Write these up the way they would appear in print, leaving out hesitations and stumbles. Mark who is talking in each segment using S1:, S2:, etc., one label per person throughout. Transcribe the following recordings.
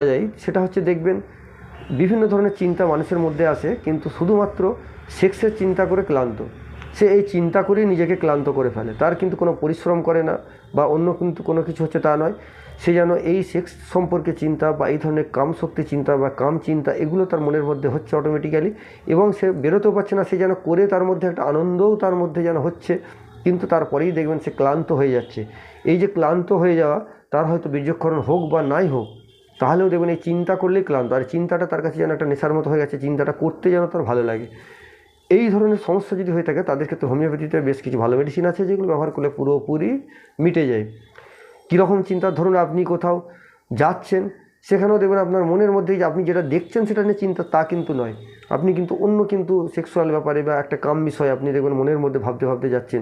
S1: যায় সেটা হচ্ছে দেখবেন বিভিন্ন ধরনের চিন্তা মানুষের মধ্যে আসে, কিন্তু শুধুমাত্র সেক্সের চিন্তা করে ক্লান্ত। সে এই চিন্তা করেই নিজেকে ক্লান্ত করে ফেলে, তার কিন্তু কোনো পরিশ্রম করে না বা অন্য কিন্তু কোনো কিছু হচ্ছে তা নয়। সে যেন এই সেক্স সম্পর্কে চিন্তা বা এই ধরনের কাম শক্তি চিন্তা বা কাম চিন্তা এগুলো তার মনের মধ্যে হচ্ছে অটোমেটিক্যালি, এবং সে বেরোতেও পারছে না। সে যেন করে তার মধ্যে একটা আনন্দও তার মধ্যে যেন হচ্ছে, কিন্তু তারপরেই দেখবেন সে ক্লান্ত হয়ে যাচ্ছে। এই যে ক্লান্ত হয়ে যাওয়া, তার হয়তো বীর্যক্ষরণ হোক বা নাই হোক, তাহলেও দেখবেন এই চিন্তা করলেই ক্লান্ত, আর চিন্তাটা তার কাছে যেন একটা নেশার মতো হয়ে গেছে, চিন্তাটা করতে যেন তার ভালো লাগে। এই ধরনের সমস্যা যদি হয়ে থাকে তাদের ক্ষেত্রে হোমিওপ্যাথিতে বেশ কিছু ভালো মেডিসিন আছে যেগুলো ব্যবহার করলে পুরোপুরি মিটে যায়। কীরকম চিন্তা, ধরুন আপনি কোথাও যাচ্ছেন, সেখানেও দেখবেন আপনার মনের মধ্যে যে আপনি যেটা দেখছেন সেটা নিয়ে চিন্তা, তা কিন্তু নয়। আপনি কিন্তু অন্য কিন্তু সেক্সুয়াল ব্যাপারে বা একটা কাম বিষয় আপনি দেখবেন মনের মধ্যে ভাবতে ভাবতে যাচ্ছেন।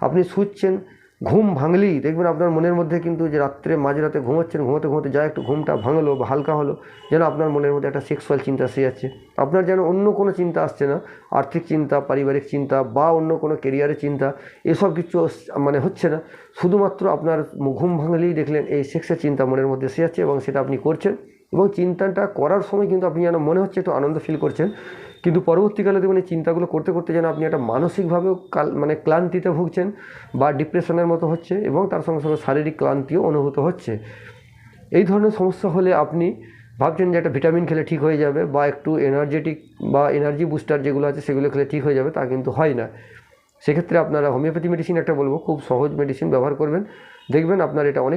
S1: আপনি শুচ্ছেন, ঘুম ভাঙলেই দেখবেন আপনার মনের মধ্যে কিন্তু যে রাত্রে মাঝরাতে ঘুমোচ্ছেন, ঘুমোতে ঘুমোতে যা একটু ঘুমটা ভাঙলো বা হালকা হলো, যেন আপনার মনের মধ্যে একটা সেক্সুয়াল চিন্তা এসে যাচ্ছে। আপনার যেন অন্য কোনো চিন্তা আসছে না, আর্থিক চিন্তা, পারিবারিক চিন্তা বা অন্য কোনো কেরিয়ারের চিন্তা, এসব কিছু মানে হচ্ছে না। শুধুমাত্র আপনার ঘুম ভাঙলেই দেখলেন এই সেক্সের চিন্তা মনের মধ্যে এসে যাচ্ছে, এবং সেটা আপনি করছেন। এবং চিন্তাটা করার সময় কিন্তু আপনি যেন মনে হচ্ছে একটু আনন্দ ফিল করছেন, কিন্তু পরবর্তীকালে দেখবেন এই চিন্তাগুলো করতে করতে যেন আপনি একটা মানসিকভাবেও মানে ক্লান্তিতে ভুগছেন বা ডিপ্রেশনের মতো হচ্ছে, এবং তার সঙ্গে সঙ্গে শারীরিক ক্লান্তিও অনুভূত হচ্ছে। এই ধরনের সমস্যা হলে আপনি ভাবছেন যে একটা ভিটামিন খেলে ঠিক হয়ে যাবে বা একটু এনার্জেটিক বা এনার্জি বুস্টার যেগুলো আছে সেগুলো খেলে ঠিক হয়ে যাবে, তা কিন্তু হয় না। সেক্ষেত্রে আপনারা হোমিওপ্যাথি মেডিসিন একটা বলবো, খুব সহজ মেডিসিন ব্যবহার করবেন, দেখবেন আপনার এটা অনেক